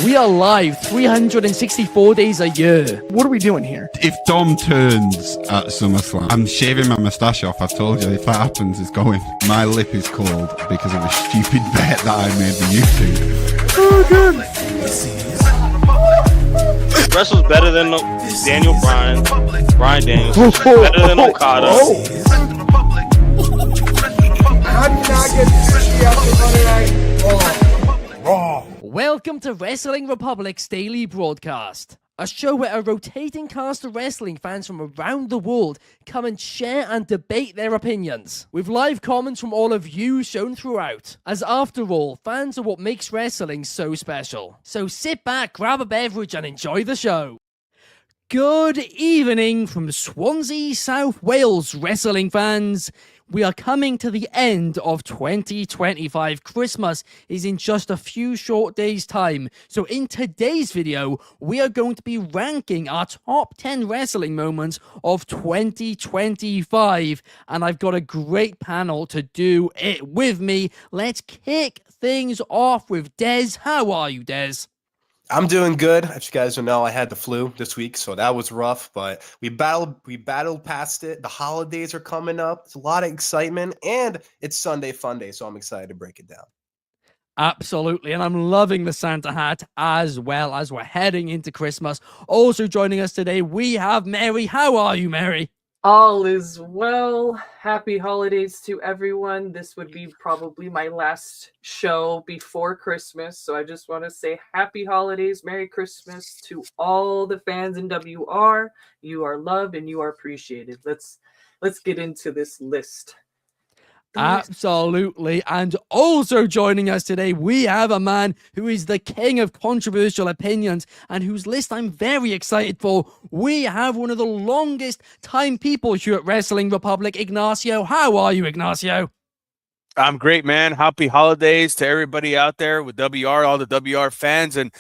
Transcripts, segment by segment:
We are live 364 days a year. What are we doing here? If Dom turns at SummerSlam, I'm shaving my moustache off. I've told you, if that happens, it's going. My lip is cold because of a stupid bet that I made with YouTube. Oh, good. Wrestle's better than Daniel Bryan Daniels. Better than Okada. How do you not get sushi after Monday Night Raw? Welcome to Wrestling Republic's daily broadcast, a show where a rotating cast of wrestling fans from around the world come and share and debate their opinions, with live comments from all of you shown throughout, as after all, fans are what makes wrestling so special. So sit back, grab a beverage and enjoy the show. Good evening from Swansea, South Wales, wrestling fans. We are coming to the end of 2025. Christmas is in just a few short days' time. So in today's video, we are going to be ranking our top 10 wrestling moments of 2025. And I've got a great panel to do it with me. Let's kick things off with Dez. How are you, Dez? I'm doing good. As you guys know, I had the flu this week, so that was rough, but we battled past it. The holidays are coming up. It's a lot of excitement, and it's Sunday FUNDAY, so I'm excited to break it down. Absolutely, and I'm loving the Santa hat as well as we're heading into Christmas. Also joining us today, we have Mary. How are you, Mary? All is well. Happy holidays to everyone. This would be probably my last show before Christmas. So I just want to say happy holidays, Merry Christmas to all the fans in WR. You are loved and you are appreciated. Let's get into this list. Absolutely. And also joining us today, we have a man who is the king of controversial opinions and whose list I'm very excited for. We have one of the longest time people here at Wrestling Republic, Ignacio. How are you, Ignacio? I'm great, man. Happy holidays to everybody out there with WR, all the WR fans. And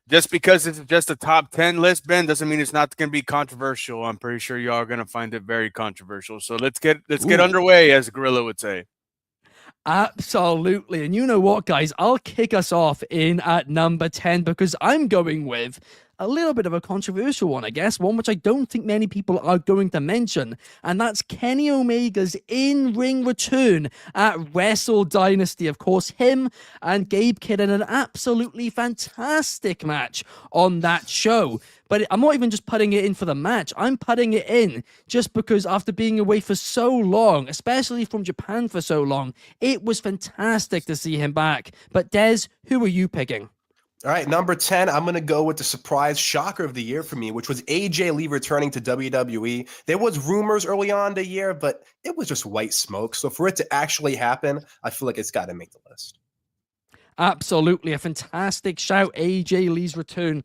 just because it's just a top 10 list, Ben, doesn't mean it's not going to be controversial. I'm pretty sure y'all are going to find it very controversial. So let's get underway, as Gorilla would say. Absolutely. And you know what, guys? I'll kick us off in at number 10 because I'm going with a little bit of a controversial one, I guess, one which I don't think many people are going to mention, and that's Kenny Omega's in-ring return at Wrestle Dynasty. Of course, him and Gabe Kidd in an absolutely fantastic match on that show. But I'm not even just putting it in for the match. I'm putting it in just because after being away for so long, especially from Japan for so long, it was fantastic to see him back. But Dez, who are you picking? All right, number 10, I'm going to go with the surprise shocker of the year for me, which was AJ Lee returning to WWE. There was rumors early on in the year, but it was just white smoke. So for it to actually happen, I feel like it's got to make the list. Absolutely. A fantastic shout, AJ Lee's return.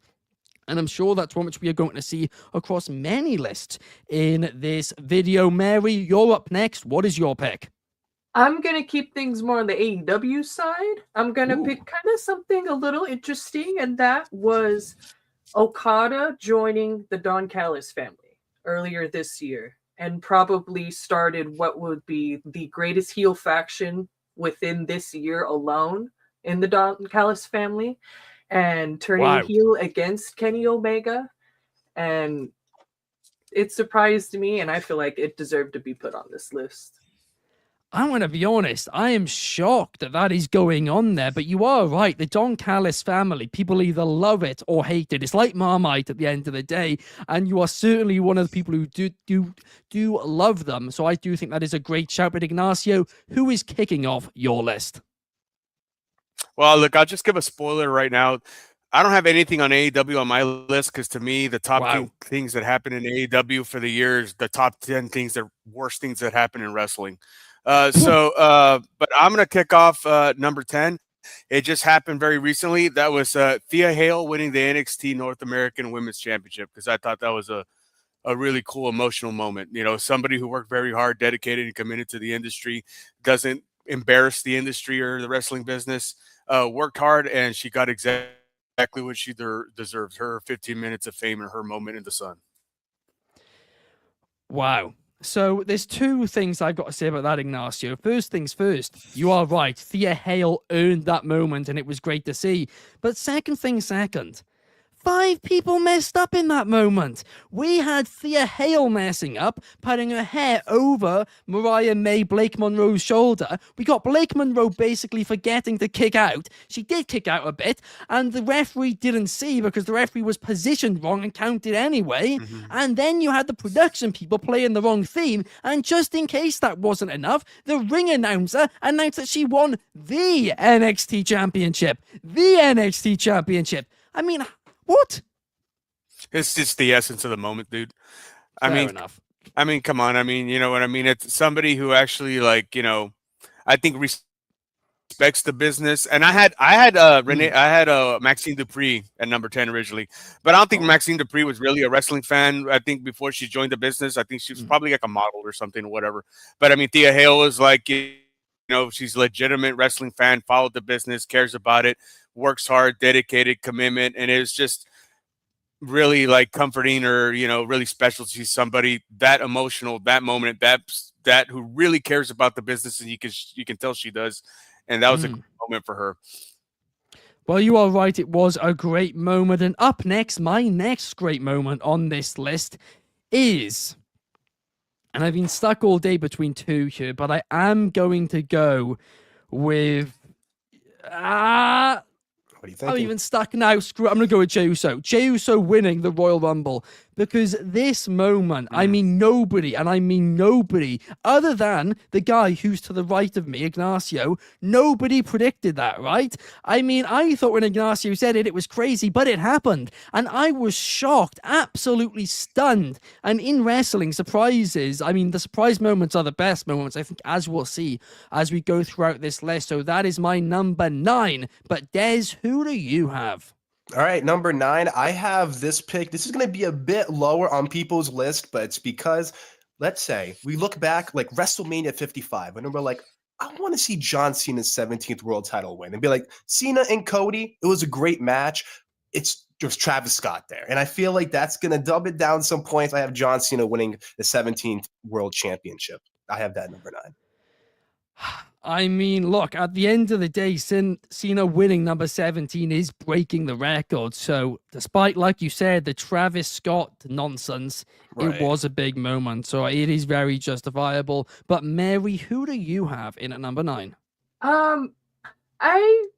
And I'm sure that's one which we are going to see across many lists in this video. Mary, you're up next. What is your pick? I'm going to keep things more on the AEW side. I'm going to pick kind of something a little interesting, and that was Okada joining the Don Callis family earlier this year and probably started what would be the greatest heel faction within this year alone in the Don Callis family and turning heel against Kenny Omega. And it surprised me, and I feel like it deserved to be put on this list. I'm going to be honest, I am shocked that is going on there, but you are right. The Don Callis family, people either love it or hate it. It's like Marmite at the end of the day, and you are certainly one of the people who do love them, so I do think that is a great shout. But Ignacio, who is kicking off your list? Well, look, I'll just give a spoiler right now. I don't have anything on AEW on my list because to me, the top things that happen in AEW for the year is the top 10 things that worst things that happen in wrestling. But I'm going to kick off number 10. It just happened very recently. That was Thea Hale winning the NXT North American Women's Championship because I thought that was a really cool emotional moment. You know, somebody who worked very hard, dedicated, and committed to the industry, doesn't embarrass the industry or the wrestling business, worked hard, and she got exactly what she deserved, her 15 minutes of fame and her moment in the sun. Wow. So there's two things I've got to say about that, Ignacio. First things first, you are right. Thea Hale earned that moment, and it was great to see. But second thing second, 5 people messed up in that moment. We had Thea Hale messing up, putting her hair over Mariah May Blake Monroe's shoulder. We got Blake Monroe basically forgetting to kick out. She did kick out a bit, and the referee didn't see because the referee was positioned wrong and counted anyway. And then you had the production people playing the wrong theme, and just in case that wasn't enough, the ring announcer announced that she won the NXT Championship. The NXT Championship. I mean, what? It's just the essence of the moment, dude. Fair enough. I mean, come on. I mean, you know what I mean? It's somebody who actually, like, you know, I think respects the business. And I had Maxine Dupree at number 10 originally, but I don't think Maxine Dupree was really a wrestling fan. I think before she joined the business, I think she was probably like a model or something or whatever. But I mean, Thea Hale was like, you know, she's a legitimate wrestling fan, followed the business, cares about it, works hard, dedicated, commitment, and it was just really like comforting or, you know, really special to see somebody that emotional, that moment, that who really cares about the business, and you can tell she does, and that was a great moment for her. Well, you are right. It was a great moment. And up next, my next great moment on this list is, and I've been stuck all day between two here, but I am going to go with What do you think? I'm even stuck now. Screw it. I'm going to go with Jey Uso. Jey Uso winning the Royal Rumble. Because this moment, I mean nobody, and I mean nobody, other than the guy who's to the right of me, Ignacio, nobody predicted that, right? I mean, I thought when Ignacio said it, it was crazy, but it happened. And I was shocked, absolutely stunned. And in wrestling, surprises, I mean, the surprise moments are the best moments, I think, as we'll see as we go throughout this list. So that is my number 9. But Dez, who do you have? All right, number 9. I have this pick. This is going to be a bit lower on people's list, but it's because, let's say, we look back like WrestleMania 55, and we're like, I want to see John Cena's 17th world title win. And be like, Cena and Cody, it was a great match. It's just Travis Scott there. And I feel like that's going to dub it down some points. I have John Cena winning the 17th world championship. I have that number 9. I mean, look, at the end of the day, Cena winning number 17 is breaking the record. So despite, like you said, the Travis Scott nonsense, It was a big moment. So it is very justifiable. But Mary, who do you have in at number 9? I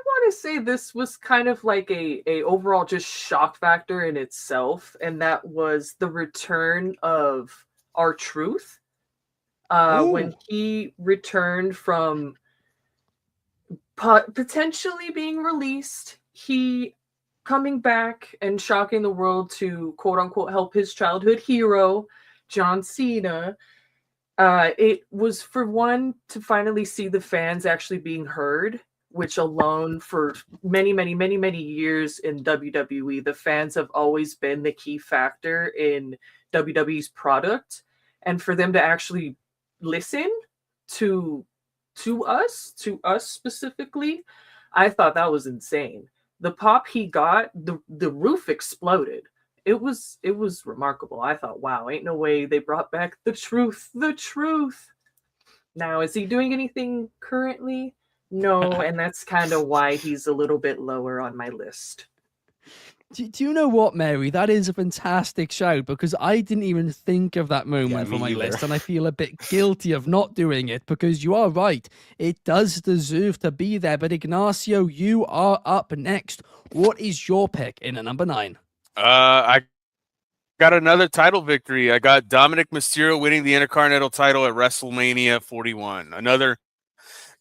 want to say this was kind of like a overall just shock factor in itself, and that was the return of R-Truth. When he returned from potentially being released, he coming back and shocking the world to quote unquote help his childhood hero, John Cena. It was for one to finally see the fans actually being heard, which alone for many years in WWE, the fans have always been the key factor in WWE's product. And for them to actually listen to us specifically, I thought that was insane. The pop he got, the roof exploded. It was remarkable. I thought, wow, ain't no way they brought back the truth. Now, is he doing anything currently? No, and that's kind of why he's a little bit lower on my list. Do you know what, Mary? That is a fantastic shout, because I didn't even think of that moment for my list, and I feel a bit guilty of not doing it, because you are right. It does deserve to be there. But Ignacio, you are up next. What is your pick in at number 9? I got another title victory. I got Dominic Mysterio winning the Intercontinental title at WrestleMania 41. Another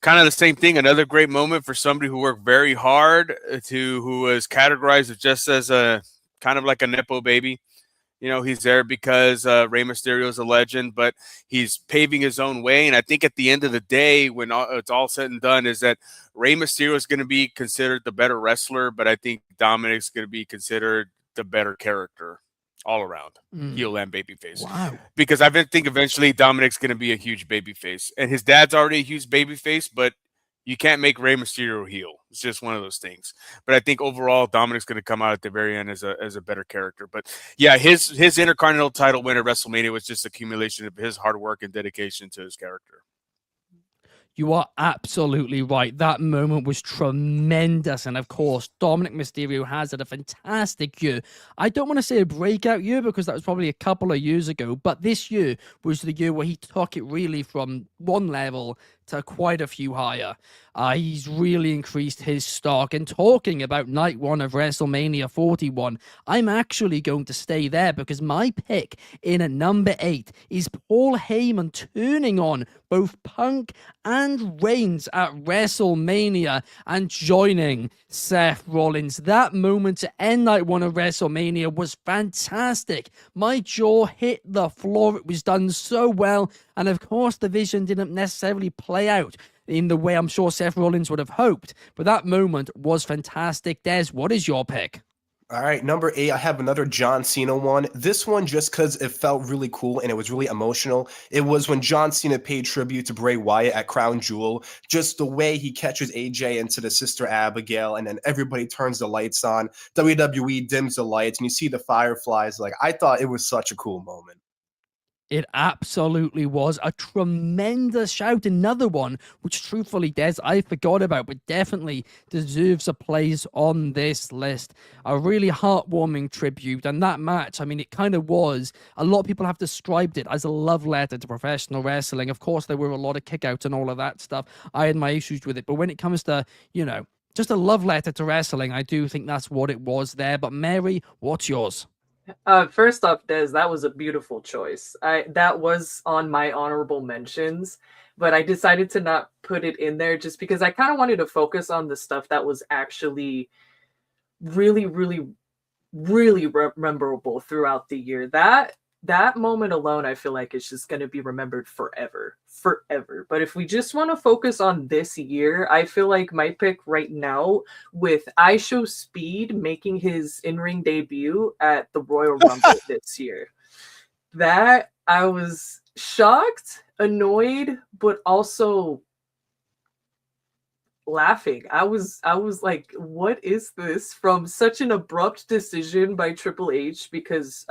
kind of the same thing. Another great moment for somebody who worked very hard, who was categorized just as a kind of like a Nepo baby. You know, he's there because Rey Mysterio is a legend, but he's paving his own way. And I think at the end of the day, when it's all said and done, is that Rey Mysterio is going to be considered the better wrestler, but I think Dominic's going to be considered the better character all around, heel and babyface. Wow. Because I think eventually Dominic's going to be a huge babyface, and his dad's already a huge babyface, but You can't make Rey Mysterio heel. It's just one of those things. But I think overall, Dominic's going to come out at the very end as a better character. But yeah, his Intercontinental title win at WrestleMania was just accumulation of his hard work and dedication to his character. You are absolutely right. That moment was tremendous. And of course, Dominic Mysterio has had a fantastic year. I don't want to say a breakout year because that was probably a couple of years ago, but this year was the year where he took it really from one level to quite a few higher. He's really increased his stock. And talking about night one of WrestleMania 41, I'm actually going to stay there because my pick in at number 8 is Paul Heyman turning on both Punk and Reigns at WrestleMania and joining Seth Rollins. That moment to end night one of WrestleMania was fantastic. My jaw hit the floor. It was done so well. And of course, the vision didn't necessarily play out in the way I'm sure Seth Rollins would have hoped. But that moment was fantastic. Des, what is your pick? All right, number 8, I have another John Cena one. This one just because it felt really cool and it was really emotional. It was when John Cena paid tribute to Bray Wyatt at Crown Jewel. Just the way he catches AJ into the Sister Abigail, and then everybody turns the lights on. WWE dims the lights, and you see the fireflies. Like, I thought it was such a cool moment. It absolutely was a tremendous shout. Another one, which truthfully, Des, I forgot about, but definitely deserves a place on this list. A really heartwarming tribute. And that match, I mean, it kind of was. A lot of people have described it as a love letter to professional wrestling. Of course, there were a lot of kickouts and all of that stuff. I had my issues with it. But when it comes to, just a love letter to wrestling, I do think that's what it was there. But Mary, what's yours? First off, Des, that was a beautiful choice. That was on my honorable mentions, but I decided to not put it in there just because I kind of wanted to focus on the stuff that was actually really, really, really memorable throughout the year. That moment alone, I feel like it's just going to be remembered forever. But if we just want to focus on this year, I feel like my pick right now, with ISHO Speed making his in-ring debut at the Royal Rumble this year, that I was shocked, annoyed, but also laughing. I was like, what is this? From such an abrupt decision by Triple H, because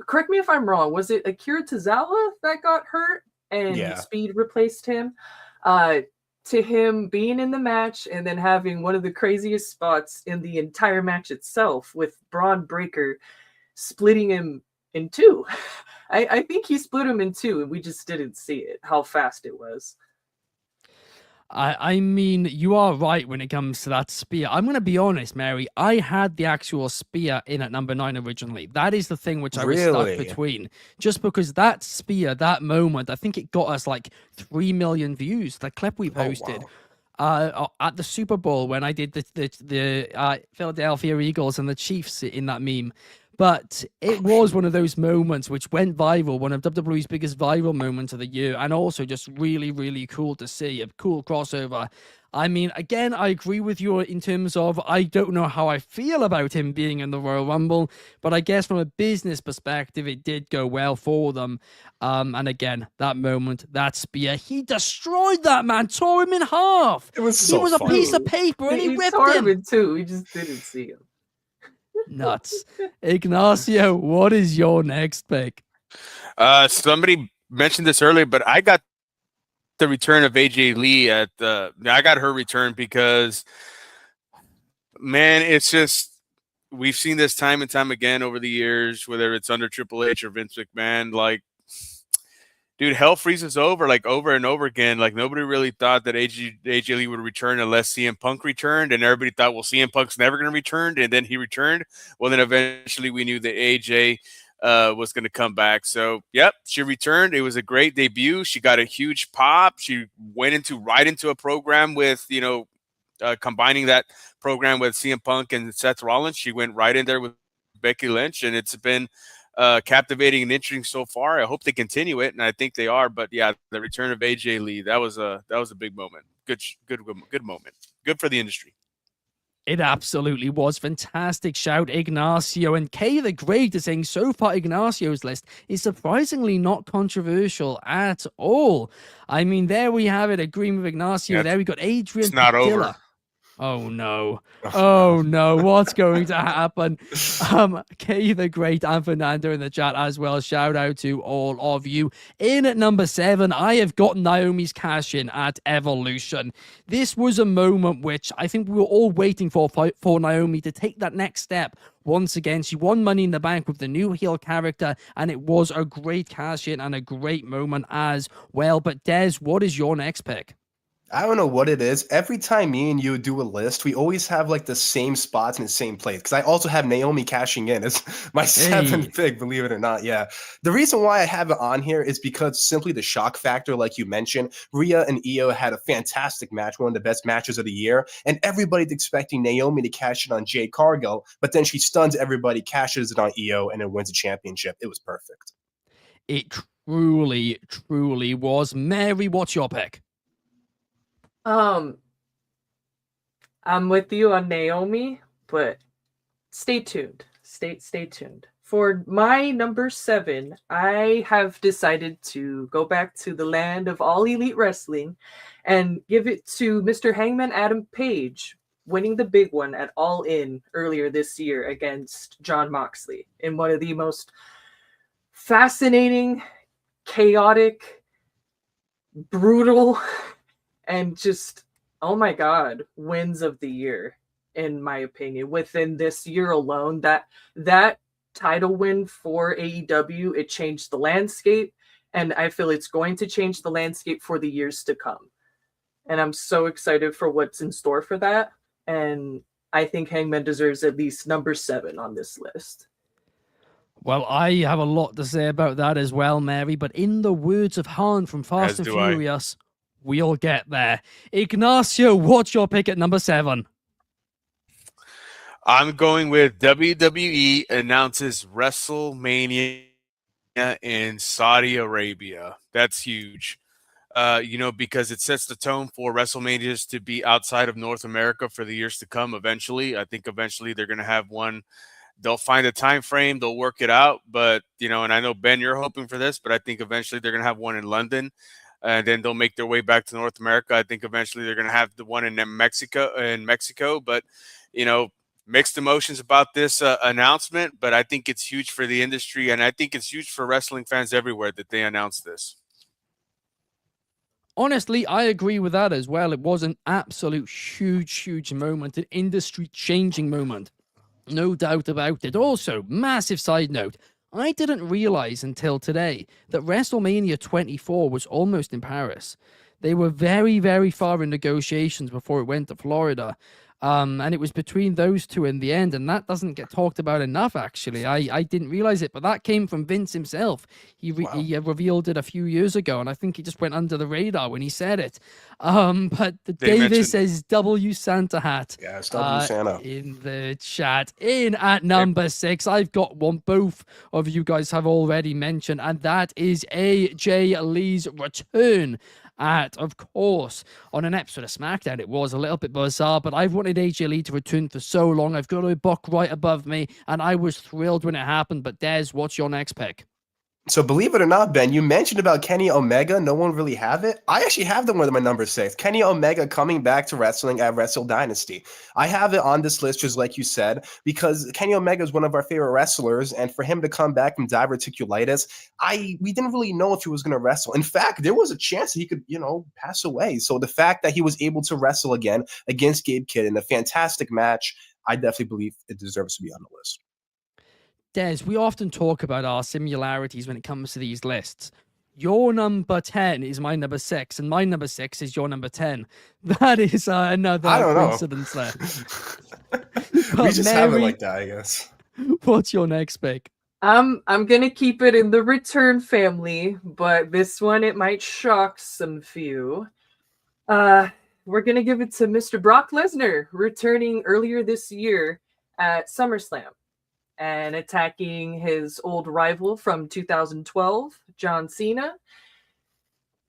correct me if I'm wrong, was it Akira Tozawa that got hurt and Speed replaced him? To him being in the match and then having one of the craziest spots in the entire match itself with Braun Breaker splitting him in two. I think he split him in two and we just didn't see it, how fast it was. I mean, you are right when it comes to that spear. I'm going to be honest, Mary. I had the actual spear in at number 9 originally. That is the thing which I was stuck between. Just because that spear, that moment, I think it got us like 3 million views. The clip we posted at the Super Bowl when I did the Philadelphia Eagles and the Chiefs in that meme. But it was one of those moments which went viral, one of WWE's biggest viral moments of the year, and also just really, really cool to see, a cool crossover. I mean, again, I agree with you in terms of I don't know how I feel about him being in the Royal Rumble, but I guess from a business perspective, it did go well for them. And again, that moment, that spear, he destroyed that man, tore him in half. It was so He was funny. a piece of paper, and he ripped tore him in two. We just didn't see him. Nuts. Ignacio, what is your next pick? Somebody mentioned this earlier, but I got the return of AJ Lee I got her return because, man, it's just, we've seen this time and time again over the years, whether it's under Triple H or Vince McMahon, like, dude, hell freezes over and over again. Like, nobody really thought that AJ Lee would return unless CM Punk returned, and everybody thought, well, CM Punk's never going to return, and then he returned. Well, then eventually we knew that AJ was going to come back. So, yep, she returned. It was a great debut. She got a huge pop. She went right into a program with, combining that program with CM Punk and Seth Rollins. She went right in there with Becky Lynch, and it's been captivating and interesting so far. I hope they continue it, and I think they are. But yeah, the return of AJ Lee, that was a big moment. Good moment. Good for the industry. It absolutely was. Fantastic shout, Ignacio. And Kay the Great is saying so far Ignacio's list is surprisingly not controversial at all. I mean, there we have it, agreeing with Ignacio. Yeah, there we got Adrian it's not Padilla. over. Oh no. Oh no. What's going to happen? Kay the Great and Fernando in the chat as well. Shout out to all of you. In at number 7, I have got Naomi's cash in at Evolution. This was a moment which I think we were all waiting for Naomi to take that next step. Once again, she won Money in the Bank with the new heel character, and it was a great cash in and a great moment as well. But Dez, what is your next pick? I don't know what it is. Every time me and you do a list, we always have like the same spots in the same place. Because I also have Naomi cashing in as my 7th pick, believe it or not. Yeah. The reason why I have it on here is because simply the shock factor, like you mentioned. Rhea and Io had a fantastic match, one of the best matches of the year. And everybody's expecting Naomi to cash it on Jade Cargill, but then she stuns everybody, cashes it on Io, and then wins the championship. It was perfect. It truly, truly was. Mary, what's your pick? I'm with you on Naomi, but stay tuned. Stay tuned. For my number 7, I have decided to go back to the land of All Elite Wrestling and give it to Mr. Hangman Adam Page, winning the big one at All In earlier this year against Jon Moxley in one of the most fascinating, chaotic, brutal, and just, oh my God, wins of the year, in my opinion. Within this year alone, that title win for AEW, it changed the landscape, and I feel it's going to change the landscape for the years to come. And I'm so excited for what's in store for that. And I think Hangman deserves at least number 7 on this list. Well, I have a lot to say about that as well, Mary, but in the words of Han from Fast and Furious, we'll get there. Ignacio, what's your pick at number 7? I'm going with WWE announces WrestleMania in Saudi Arabia. That's huge. Because it sets the tone for WrestleManias to be outside of North America for the years to come. Eventually, I think eventually they're going to have one. They'll find a time frame. They'll work it out. But, and I know, Ben, you're hoping for this, but I think eventually they're going to have one in London. And then they'll make their way back to North America. I think eventually they're going to have the one in Mexico. But, mixed emotions about this announcement. But I think it's huge for the industry. And I think it's huge for wrestling fans everywhere that they announce this. Honestly, I agree with that as well. It was an absolute huge moment, an industry-changing moment. No doubt about it. Also, massive side note, I didn't realize until today that WrestleMania 24 was almost in Paris. They were very, very far in negotiations before it went to Florida. And it was between those two in the end, and that doesn't get talked about enough, actually. I didn't realize it, but that came from Vince himself. He revealed it a few years ago, and I think he just went under the radar when he said it. But Davis says W Santa Hat. Yeah, it's W Santa. In the chat. In at number 6, I've got one both of you guys have already mentioned, and that is AJ Lee's return. Of course, on an episode of SmackDown, it was a little bit bizarre, but I've wanted AJ Lee to return for so long. I've got a book right above me, and I was thrilled when it happened. But Dez, what's your next pick? So believe it or not, Ben, you mentioned about Kenny Omega. No one really have it. I actually have the one of my number 6. Kenny Omega coming back to wrestling at Wrestle Dynasty. I have it on this list, just like you said, because Kenny Omega is one of our favorite wrestlers, and for him to come back from diverticulitis, we didn't really know if he was going to wrestle. In fact, there was a chance that he could, pass away. So the fact that he was able to wrestle again against Gabe Kidd in a fantastic match, I definitely believe it deserves to be on the list. Des, we often talk about our similarities when it comes to these lists. Your number 10 is my number 6, and my number 6 is your number 10. That is another coincidence there. We just have it like that, I guess. What's your next pick? I'm gonna keep it in the return family, but this one it might shock some few. We're gonna give it to Mr. Brock Lesnar, returning earlier this year at SummerSlam and attacking his old rival from 2012, John Cena.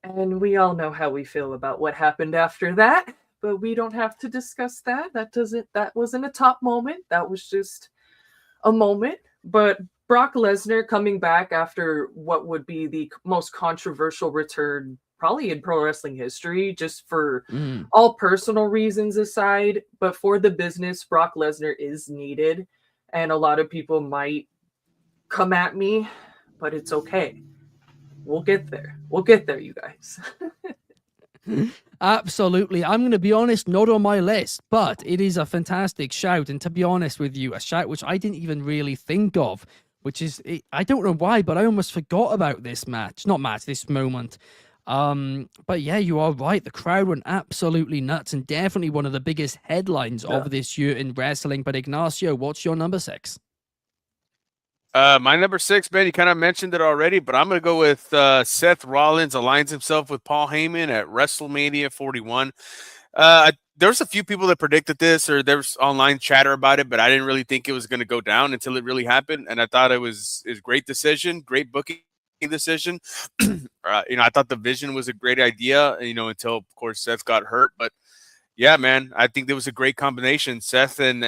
And we all know how we feel about what happened after that. but we don't have to discuss that. That wasn't a top moment. That was just a moment. But Brock Lesnar coming back after what would be the most controversial return probably in pro wrestling history, just for all personal reasons aside, but for the business, Brock Lesnar is needed. And a lot of people might come at me, but it's okay. We'll get there. We'll get there, you guys. Absolutely. I'm going to be honest, not on my list, but it is a fantastic shout. And to be honest with you, a shout which I didn't even really think of, which is, I don't know why, but I almost forgot about this this moment. But yeah, you are right. The crowd went absolutely nuts and definitely one of the biggest headlines of this year in wrestling. But Ignacio, what's your number 6? My number 6, Ben, you kind of mentioned it already, but I'm going to go with Seth Rollins aligns himself with Paul Heyman at WrestleMania 41. There's a few people that predicted this, or there's online chatter about it, but I didn't really think it was going to go down until it really happened. And I thought it was a great decision, great booking decision. I thought the vision was a great idea, until, of course, Seth got hurt. But yeah, man, I think there was a great combination. Seth and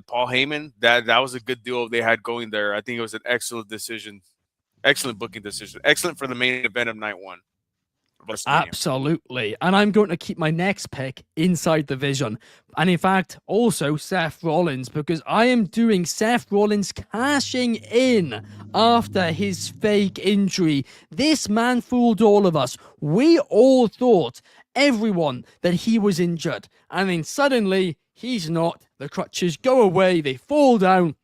Paul Heyman, that was a good duo they had going there. I think it was an excellent decision, excellent booking decision, excellent for the main event of night 1. Absolutely. And I'm going to keep my next pick inside the vision. And in fact, also Seth Rollins, because I am doing Seth Rollins cashing in after his fake injury. This man fooled all of us. We all thought, everyone, that he was injured. And then suddenly, he's not. The crutches go away, they fall down.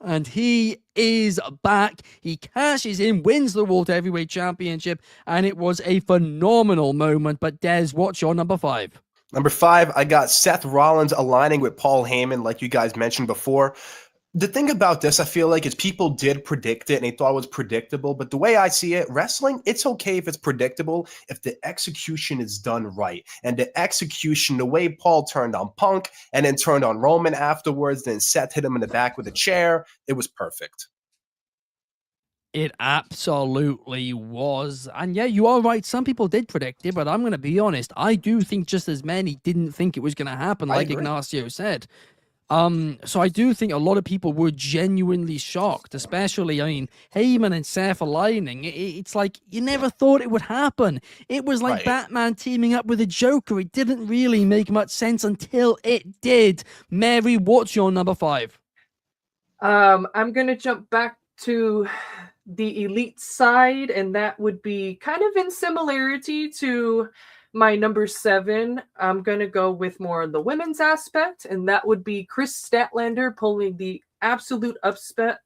And he is back. He cashes in, wins the World Heavyweight Championship, and it was a phenomenal moment. But Dez, what's your number 5? Number 5, I got Seth Rollins aligning with Paul Heyman, like you guys mentioned before. The thing about this, I feel like, is people did predict it and they thought it was predictable. But the way I see it, wrestling, it's okay if it's predictable if the execution is done right. And the execution, the way Paul turned on Punk and then turned on Roman afterwards, then Seth hit him in the back with a chair, it was perfect. It absolutely was. And yeah, you are right. Some people did predict it, but I'm going to be honest. I do think just as many didn't think it was going to happen, like Ignacio said. So I do think a lot of people were genuinely shocked, especially, Heyman and Seth aligning. It's like you never thought it would happen. It was like Batman teaming up with a Joker. It didn't really make much sense until it did. Mary, what's your number 5? I'm going to jump back to the elite side, and that would be kind of in similarity to my number 7. I'm going to go with more on the women's aspect, and that would be Chris Statlander pulling the absolute upset,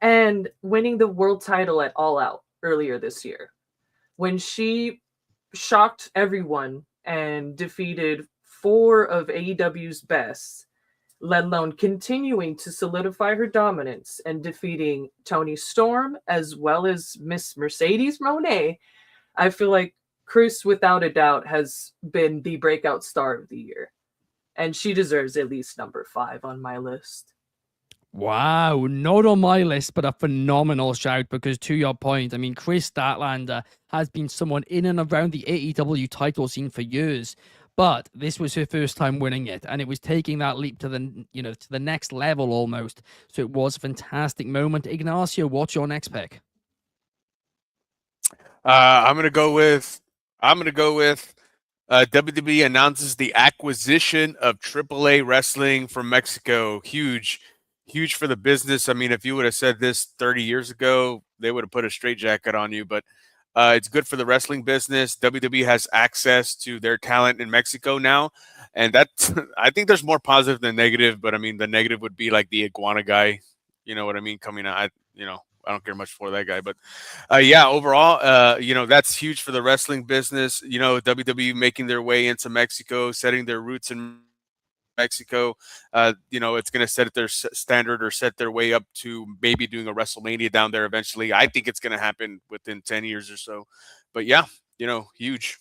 and winning the world title at All Out earlier this year. When she shocked everyone and defeated 4 of AEW's best, let alone continuing to solidify her dominance and defeating Toni Storm as well as Miss Mercedes Moné, I feel like Chris, without a doubt, has been the breakout star of the year. And she deserves at least number 5 on my list. Wow, not on my list, but a phenomenal shout, because to your point, Chris Statlander has been someone in and around the AEW title scene for years, but this was her first time winning it, and it was taking that leap to the next level almost. So it was a fantastic moment. Ignacio, what's your next pick? I'm gonna go with WWE announces the acquisition of AAA Wrestling from Mexico. Huge for the business. If you would have said this 30 years ago, they would have put a straitjacket on you. But it's good for the wrestling business. WWE has access to their talent in Mexico now, and that I think there's more positive than negative. But the negative would be like the iguana guy. You know what I mean? Coming out, I don't care much for that guy, but overall, that's huge for the wrestling business. WWE making their way into Mexico, setting their roots in Mexico. It's going to set their standard or set their way up to maybe doing a WrestleMania down there eventually. I think it's going to happen within 10 years or so. But yeah, huge.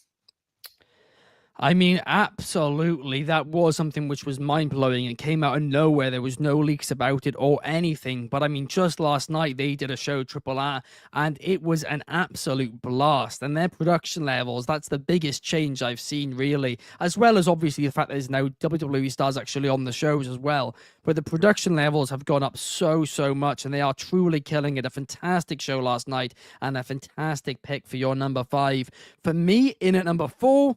I mean, absolutely. That was something which was mind-blowing and came out of nowhere. There was no leaks about it or anything. But I mean, just last night, they did a show, Triple R, and it was an absolute blast. And their production levels, that's the biggest change I've seen, really. As well as, obviously, the fact that there's now WWE stars actually on the shows as well. But the production levels have gone up so much, and they are truly killing it. A fantastic show last night, and a fantastic pick for your number 5. For me, in at number 4...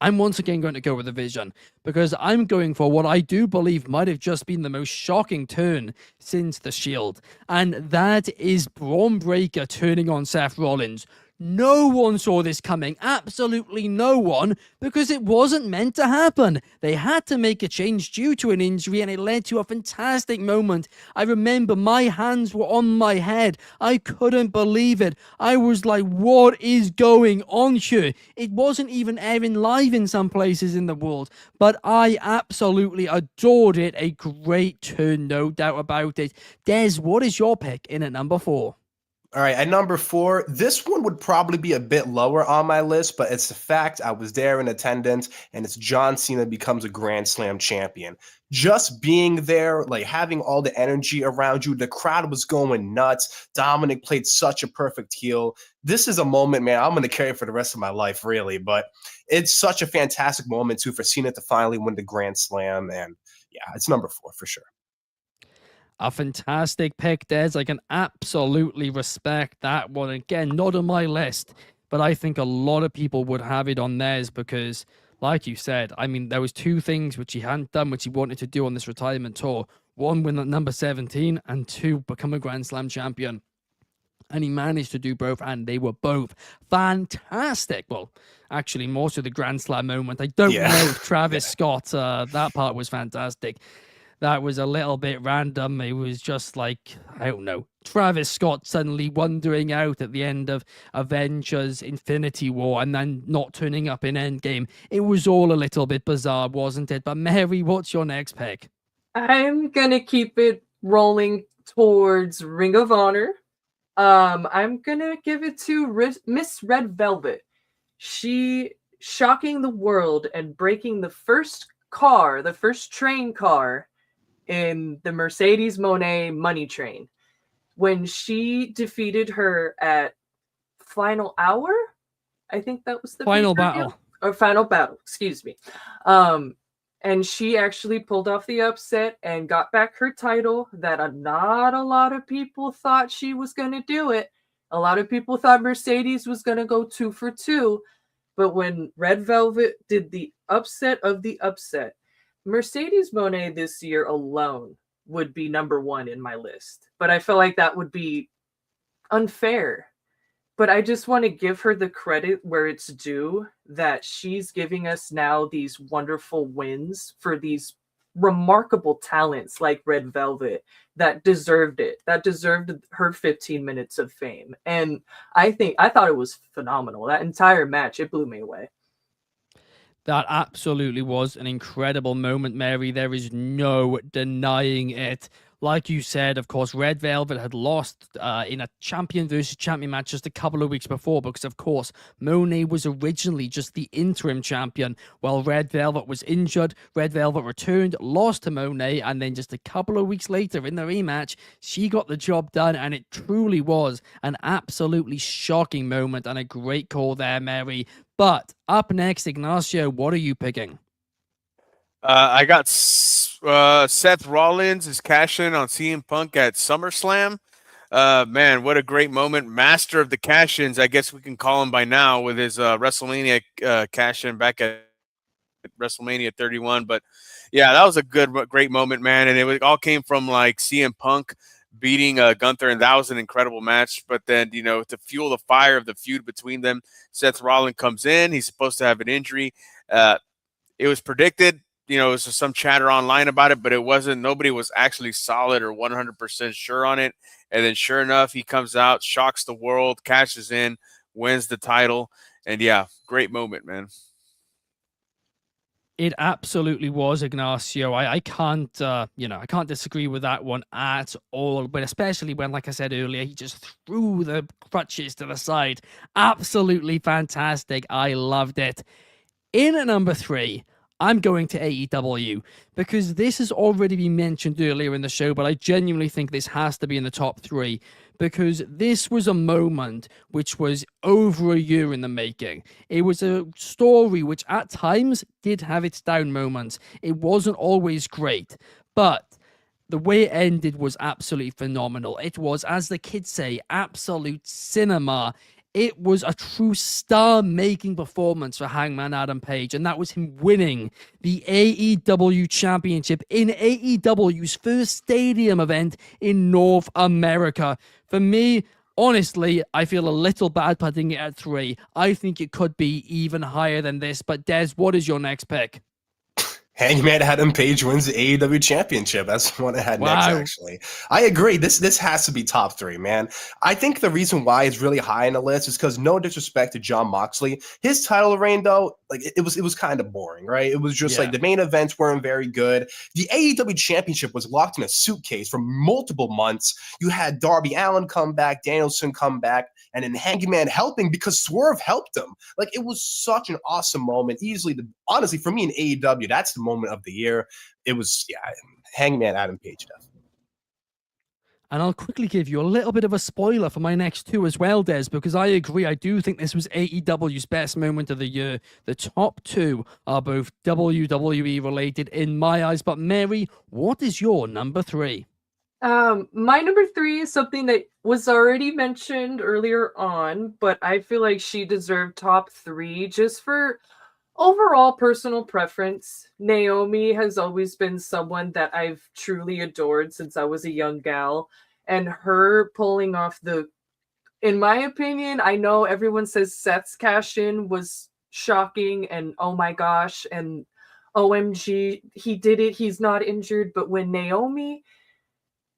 I'm once again going to go with the Vision, because I'm going for what I do believe might have just been the most shocking turn since the Shield, and that is Braun Breaker turning on Seth Rollins. No one saw this coming, absolutely no one, because it wasn't meant to happen. They had to make a change due to an injury, and it led to a fantastic moment. I remember my hands were on my head. I couldn't believe it. I was like, what is going on here? It wasn't even airing live in some places in the world, but I absolutely adored it. A great turn, no doubt about it. Des, what is your pick in at number 4? All right, at number 4, this one would probably be a bit lower on my list, but it's the fact I was there in attendance, and it's John Cena becomes a Grand Slam champion. Just being there, like having all the energy around you, the crowd was going nuts. Dominic played such a perfect heel. This is a moment, man, I'm going to carry for the rest of my life, really, but it's such a fantastic moment, too, for Cena to finally win the Grand Slam, and yeah, it's number 4 for sure. A fantastic pick, Des. I can absolutely respect that one. Again, not on my list, but I think a lot of people would have it on theirs because, like you said, I mean, there was 2 things which he hadn't done, which he wanted to do on this retirement tour. 1, win at number 17, and 2, become a Grand Slam champion. And he managed to do both, and they were both fantastic. Well, actually, more so the Grand Slam moment. I don't know if Travis Scott, that part was fantastic. That was a little bit random. It was just like, I don't know, Travis Scott suddenly wandering out at the end of Avengers Infinity War and then not turning up in Endgame. It was all a little bit bizarre, wasn't it? But Mary, what's your next pick? I'm going to keep it rolling towards Ring of Honor. I'm going to give it to Miss Red Velvet. She shocking the world and breaking the first train car in the Mercedes Moné Money Train when she defeated her at Final Hour. I think that was the Final Battle. Or Final Battle, excuse me. And she actually pulled off the upset and got back her title that not a lot of people thought she was going to do it. A lot of people thought Mercedes was going to go 2 for 2. But when Red Velvet did the upset of the upset, Mercedes Moné this year alone would be number 1 in my list. But I feel like that would be unfair. But I just want to give her the credit where it's due, that she's giving us now these wonderful wins for these remarkable talents like Red Velvet that deserved it, that deserved her 15 minutes of fame. And I thought it was phenomenal. That entire match, it blew me away. That absolutely was an incredible moment, Mary. There is no denying it. Like you said, of course, Red Velvet had lost in a champion versus champion match just a couple of weeks before because, of course, Moné was originally just the interim champion while Red Velvet was injured. Red Velvet returned, lost to Moné, and then just a couple of weeks later in the rematch, she got the job done, and it truly was an absolutely shocking moment and a great call there, Mary. But up next, Ignacio, what are you picking? I got Seth Rollins is cashing on CM Punk at SummerSlam. Man, what a great moment. Master of the cash-ins, I guess we can call him by now, with his WrestleMania cash-in back at WrestleMania 31. But yeah, that was a great moment, man. And it all came from like CM Punk beating Gunther, and that was an incredible match. But then, you know, to fuel the fire of the feud between them, Seth Rollins comes in. He's supposed to have an injury. It was predicted. You know, there's some chatter online about it, but it wasn't. Nobody was actually solid or 100% sure on it. And then, sure enough, he comes out, shocks the world, cashes in, wins the title, and yeah, great moment, man. It absolutely was, Ignacio. I can't, I can't disagree with that one at all. But especially when, like I said earlier, he just threw the crutches to the side. Absolutely fantastic. I loved it. In at number 3, I'm going to AEW because this has already been mentioned earlier in the show, but I genuinely think this has to be in the top 3 because this was a moment which was over a year in the making. It was a story which at times did have its down moments. It wasn't always great, but the way it ended was absolutely phenomenal. It was, as the kids say, absolute cinema. It was a true star-making performance for Hangman Adam Page, and that was him winning the AEW Championship in AEW's first stadium event in North America. For me, honestly, I feel a little bad putting it at 3. I think it could be even higher than this, but Des, what is your next pick? Hangman Adam Page wins the AEW Championship. That's what I had next, actually. I agree. This has to be top 3, man. I think the reason why it's really high on the list is because, no disrespect to Jon Moxley, his title reign, though, like it was kind of boring, right? It was just like the main events weren't very good. The AEW Championship was locked in a suitcase for multiple months. You had Darby Allin come back, Danielson come back, and then Hangman helping because Swerve helped him. Like, it was such an awesome moment. Honestly, for me in AEW, that's the moment of the year. It was, Hangman Adam Page definitely. And I'll quickly give you a little bit of a spoiler for my next 2 as well, Des, because I agree. I do think this was AEW's best moment of the year. The top 2 are both WWE related in my eyes. But Mary, what is your number 3? My number 3 is something that was already mentioned earlier on, but I feel like she deserved top 3 just for overall personal preference. Naomi has always been someone that I've truly adored since I was a young gal, and her pulling off in my opinion, I know everyone says Seth's cash-in was shocking and oh my gosh and OMG, he did it, he's not injured, but when Naomi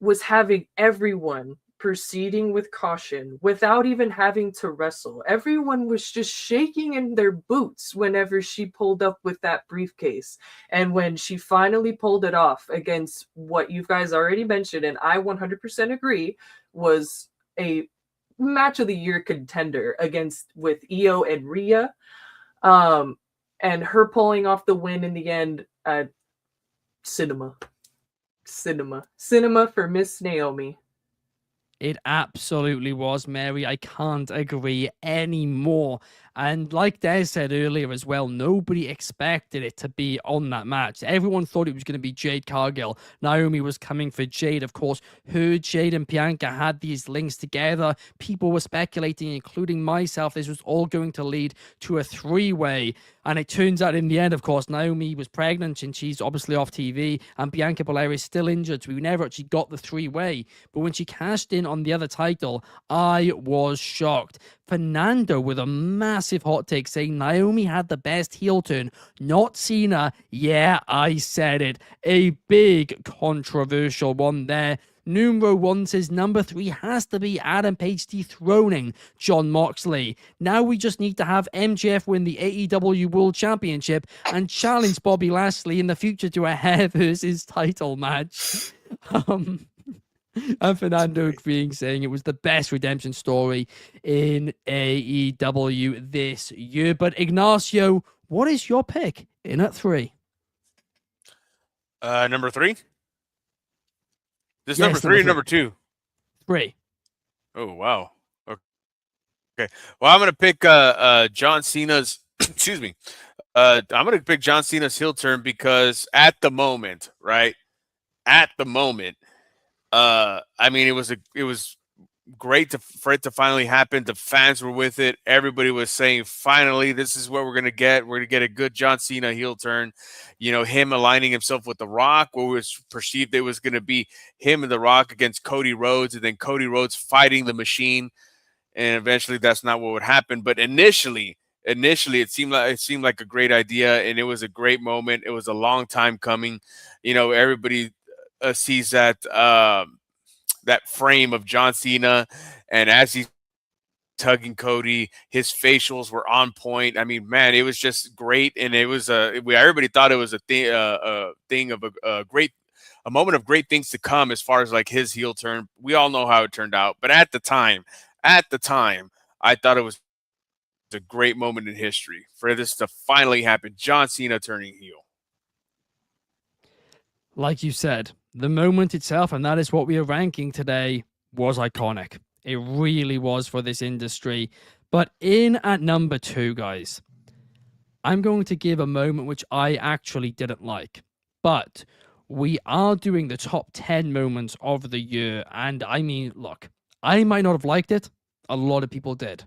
was having everyone proceeding with caution without even having to wrestle. Everyone was just shaking in their boots whenever she pulled up with that briefcase. And when she finally pulled it off against what you guys already mentioned, and I 100% agree, was a match of the year contender with Io and Rhea. And her pulling off the win in the end, cinema for Miss Naomi. It absolutely was, Mary. I can't agree anymore. And like Des said earlier as well, nobody expected it to be on that match. Everyone thought it was going to be Jade Cargill. Naomi was coming for Jade. Of course, Jade and Bianca had these links together. People were speculating, including myself, this was all going to lead to a 3-way. And it turns out in the end, of course, Naomi was pregnant and she's obviously off TV. And Bianca Belair is still injured. So we never actually got the 3-way. But when she cashed in on the other title, I was shocked. Fernando with a massive hot take saying Naomi had the best heel turn, not Cena. Yeah, I said it. A big controversial one there. Numero 1 says number 3 has to be Adam Page dethroning Jon Moxley. Now we just need to have MJF win the AEW World Championship and challenge Bobby Lashley in the future to a hair versus title match. And Fernando agreeing, saying it was the best redemption story in AEW this year. But Ignacio, what is your pick in at 3? Number 3? Yes, This number 3 or number 2? 3. Oh, wow. Okay. Well, I'm going to pick John Cena's, excuse me. I'm going to pick John Cena's heel turn because at the moment, right? At the moment, I mean, it was great for it to finally happen. The fans were with it. Everybody was saying, finally, this is what we're going to get. We're going to get a good John Cena heel turn. You know, him aligning himself with The Rock, where it was perceived it was going to be him and The Rock against Cody Rhodes, and then Cody Rhodes fighting the Machine. And eventually that's not what would happen. But initially it seemed like a great idea, and it was a great moment. It was a long time coming. You know, everybody sees that frame of John Cena, and as he's tugging Cody, his facials were on point. I mean, man, it was just great, and it was everybody thought it was a moment of great things to come as far as like his heel turn. We all know how it turned out, but at the time, I thought it was a great moment in history for this to finally happen. John Cena turning heel. Like you said, the moment itself, and that is what we are ranking today, was iconic. It really was for this industry. But in at number 2, guys, I'm going to give a moment which I actually didn't like. But we are doing the top 10 moments of the year. And I mean, look, I might not have liked it. A lot of people did.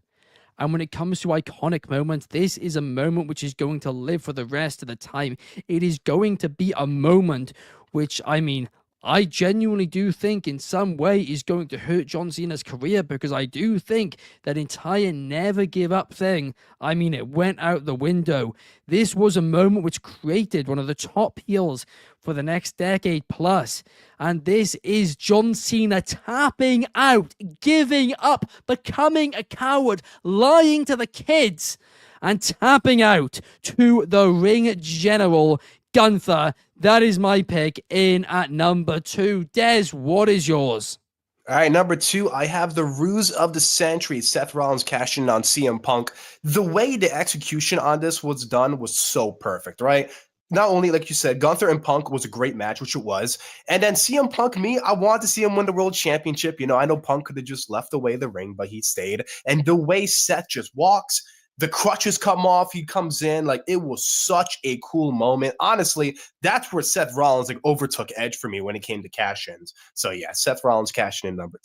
And when it comes to iconic moments, this is a moment which is going to live for the rest of the time. It is going to be a moment which, I mean, I genuinely do think in some way is going to hurt John Cena's career, because I do think that entire never give up thing, I mean, it went out the window. This was a moment which created one of the top heels for the next decade plus. And this is John Cena tapping out, giving up, becoming a coward, lying to the kids, and tapping out to the ring general, Gunther. That is my pick in at number 2. Dez, what is yours? All right, number 2, I have the ruse of the century, Seth Rollins cashing in on CM Punk. The way the execution on this was done was so perfect, right? Not only, like you said, Gunther and Punk was a great match, which it was. And then CM Punk, I wanted to see him win the world championship. You know, I know Punk could have just left away the ring, but he stayed. And the way Seth just walks, the crutches come off, he comes in, like, it was such a cool moment. Honestly, that's where Seth Rollins like overtook Edge for me when it came to cash-ins. So yeah, Seth Rollins cashing in number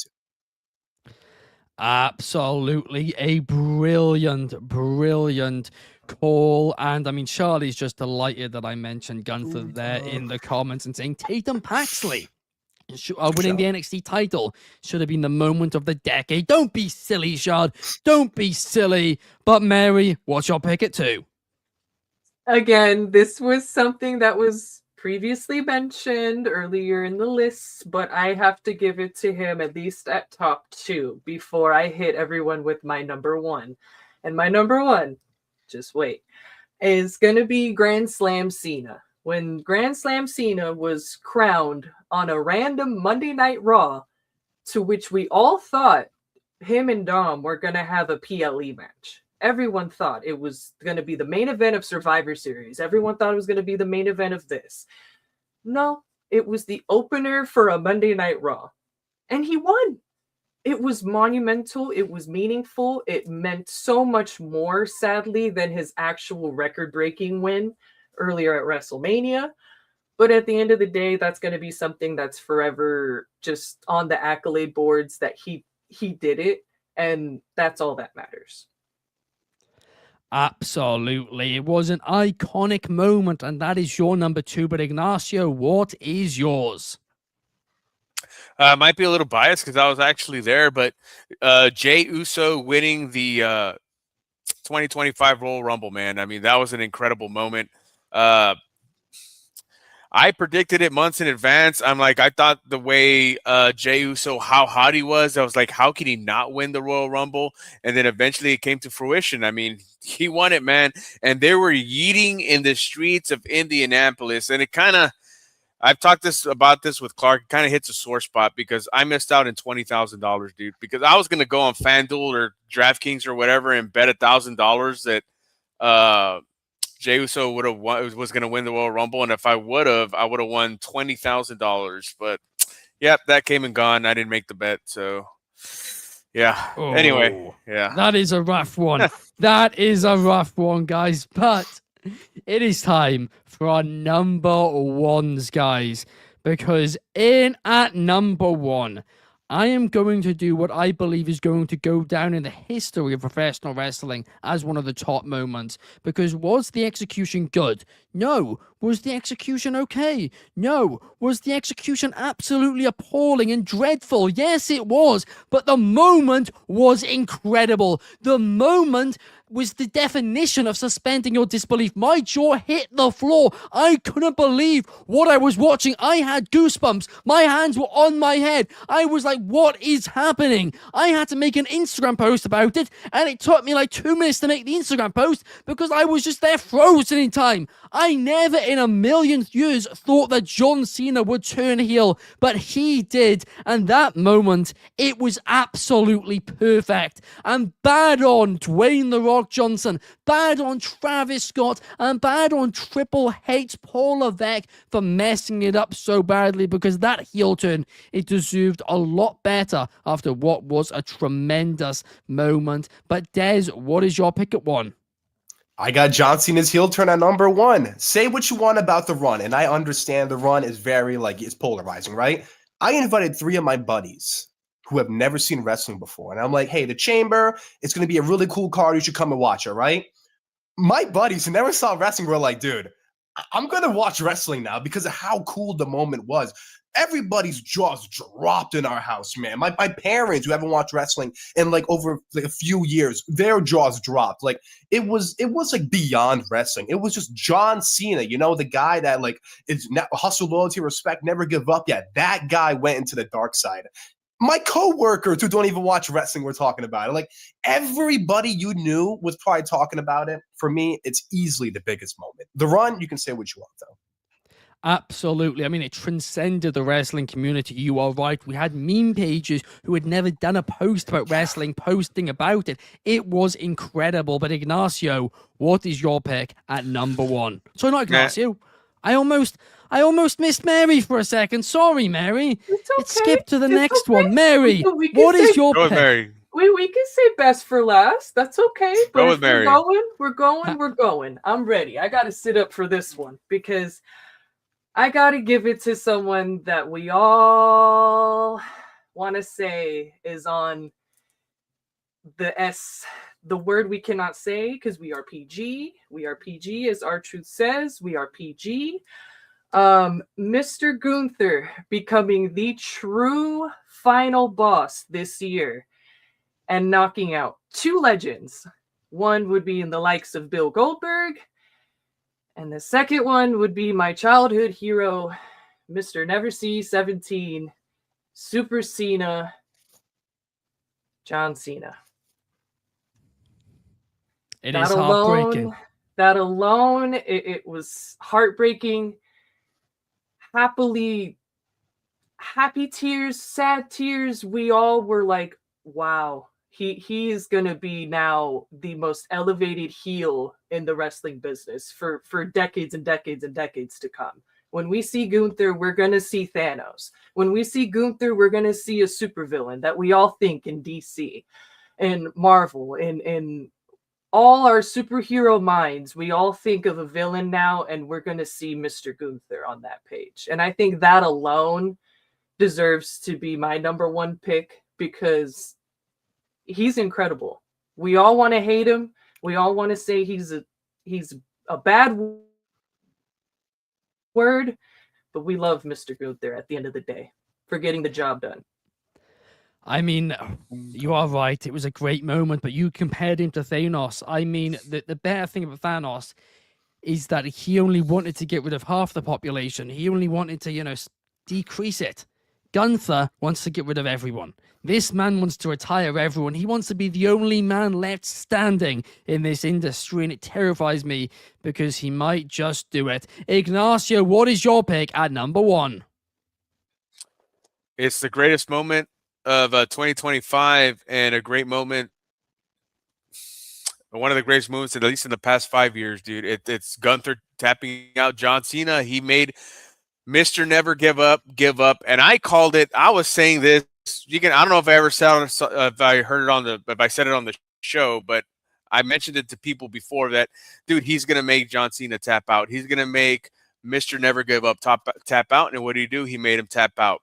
2. Absolutely a brilliant call. And I mean, Charlie's just delighted that I mentioned Gunther there in the comments and saying Tatum Paxley winning the NXT title should have been the moment of the decade. Don't be silly, Shad. Don't be silly. But Mary, what's your pick at 2? Again, this was something that was previously mentioned earlier in the list, but I have to give it to him at least at top 2 before I hit everyone with my number 1. And my number 1, just wait, is going to be Grand Slam Cena. When Grand Slam Cena was crowned on a random Monday Night Raw, to which we all thought him and Dom were going to have a PLE match. Everyone thought it was going to be the main event of Survivor Series. Everyone thought it was going to be the main event of this. No, it was the opener for a Monday Night Raw. And he won. It was monumental. It was meaningful. It meant so much more, sadly, than his actual record-breaking win earlier at WrestleMania. But at the end of the day, that's going to be something that's forever just on the accolade boards that he did it. And that's all that matters. Absolutely. It was an iconic moment, and that is your number 2. But Ignacio, what is yours? Might be a little biased because I was actually there, but Jey Uso winning the 2025 Royal Rumble, man. I mean, that was an incredible moment. I predicted it months in advance. I'm like, I thought the way Jey Uso, how hot he was, I was like, how can he not win the Royal Rumble? And then eventually it came to fruition. I mean, he won it, man. And they were yeeting in the streets of Indianapolis. And it kind of, I've talked about this with Clark, it kind of hits a sore spot because I missed out on $20,000, dude. Because I was going to go on FanDuel or DraftKings or whatever and bet $1,000 that Jey Uso was going to win the Royal Rumble, and if I would have won $20,000. But yep, that came and gone. I didn't make the bet, so yeah. Oh, anyway, yeah, that is a rough one. That is a rough one, guys. But it is time for our number ones, guys, because in at number 1, I am going to do what I believe is going to go down in the history of professional wrestling as one of the top moments. Because was the execution good? No. Was the execution okay? No. Was the execution absolutely appalling and dreadful? Yes, it was. But the moment was incredible. The moment was the definition of suspending your disbelief. My jaw hit the floor. I couldn't believe what I was watching. I had goosebumps. My hands were on my head. I was like, what is happening? I had to make an Instagram post about it, and it took me like 2 minutes to make the Instagram post because I was just there frozen in time. I never in a million years thought that John Cena would turn heel, but he did. And that moment, it was absolutely perfect. And bad on Dwayne The Rock Rock Johnson, bad on Travis Scott, and bad on Triple H Paul Levesque for messing it up so badly, because that heel turn, it deserved a lot better after what was a tremendous moment. But Dez, what is your pick at 1? I got John Cena's heel turn at number 1. Say what you want about the run, and I understand the run is very, it's polarizing, right? I invited 3 of my buddies who have never seen wrestling before, and I'm like, hey, the Chamber, it's going to be a really cool card. You should come and watch it, right? My buddies who never saw wrestling were like, dude, I'm going to watch wrestling now because of how cool the moment was. Everybody's jaws dropped in our house, man. My parents who haven't watched wrestling in over a few years, their jaws dropped. It was beyond wrestling. It was just John Cena, the guy that is hustle, loyalty, respect, never give up. Yeah, that guy went into the dark side. My coworkers who don't even watch wrestling were talking about it. Everybody you knew was probably talking about it. For me, it's easily the biggest moment. The run, you can say what you want though. Absolutely. I mean, it transcended the wrestling community. You are right. We had meme pages who had never done a post about wrestling posting about it. It was incredible. But Ignacio, what is your pick at number 1? Sorry, not Ignacio. I almost missed Mary for a second. Sorry, Mary. It's okay. It skipped to the next okay. one. Mary, what is your pick? Mary. We can say best for last. That's okay. But Go with Mary. We're going. I'm ready. I got to sit up for this one because I got to give it to someone that we all want to say is on the word we cannot say because we are PG. We are PG, as R-Truth says. We are PG. Mr. Gunther becoming the true final boss this year and knocking out 2 legends. One would be in the likes of Bill Goldberg, and the second one would be my childhood hero, Mr. Never See 17, Super Cena, John Cena. It is heartbreaking. That alone, it was heartbreaking. Happy tears, sad tears. We all were like, wow, he is going to be now the most elevated heel in the wrestling business for decades and decades and decades to come. When we see Gunther, we're going to see Thanos. When we see Gunther, we're going to see a supervillain that we all think in DC and Marvel and all our superhero minds, we all think of a villain now, and we're going to see Mr. Gunther on that page. And I think that alone deserves to be my number 1 pick because he's incredible. We all want to hate him. We all want to say he's a bad word, but we love Mr. Gunther at the end of the day for getting the job done. I mean, you are right. It was a great moment, but you compared him to Thanos. I mean, the better thing about Thanos is that he only wanted to get rid of half the population. He only wanted to, decrease it. Gunther wants to get rid of everyone. This man wants to retire everyone. He wants to be the only man left standing in this industry, and it terrifies me because he might just do it. Ignacio, what is your pick at number 1? It's the greatest moment of 2025 and a great moment. One of the greatest moments, at least in the past 5 years, dude. It's Gunther tapping out John Cena. He made Mr. Never give up. And I called it. I was saying this. I don't know if I ever said if I heard it if I said it on the show, but I mentioned it to people before that, dude, he's going to make John Cena tap out. He's going to make Mr. Never give up tap out. And what did he do? He made him tap out.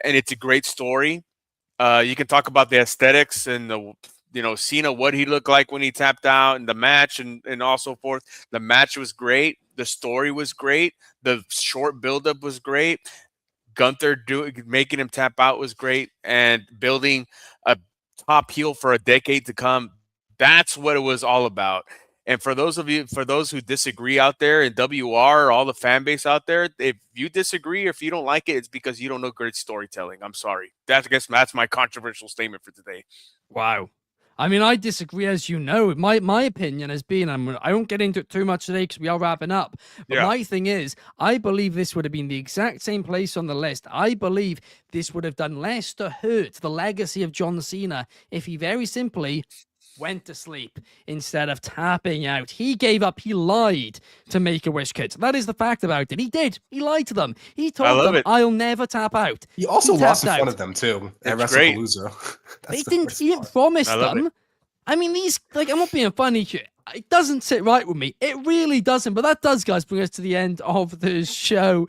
And it's a great story. You can talk about the aesthetics and Cena, what he looked like when he tapped out and the match and all so forth. The match was great. The story was great. The short buildup was great. Gunther making him tap out was great, and building a top heel for a decade to come. That's what it was all about. And for those who disagree out there in WR, all the fan base out there, if you disagree or if you don't like it, it's because you don't know great storytelling. I'm sorry. I guess that's my controversial statement for today. Wow. I mean, I disagree, as you know. My opinion has been, I won't get into it too much today because we are wrapping up. But my thing is, I believe this would have been the exact same place on the list. I believe this would have done less to hurt the legacy of John Cena if he very simply went to sleep instead of tapping out. He gave up. He lied to Make-A-Wish kids. That is the fact about it. He did. He lied to them. He told them, I'll never tap out. He also lost in tapped front out. of them, too, at That's great. WrestlePalooza. He didn't promise them. I mean, these, like, I'm not being funny here. It doesn't sit right with me. It really doesn't. But that does, guys, bring us to the end of the show.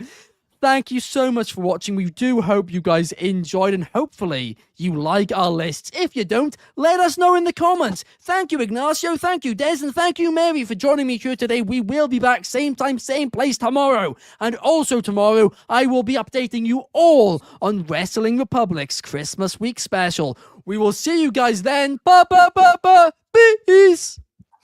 Thank you so much for watching. We do hope you guys enjoyed, and hopefully you like our lists. If you don't, let us know in the comments. Thank you, Ignacio. Thank you, Dez. And thank you, Mary, for joining me here today. We will be back same time, same place tomorrow. And also tomorrow, I will be updating you all on Wrestling Republic's Christmas week special. We will see you guys then. Peace.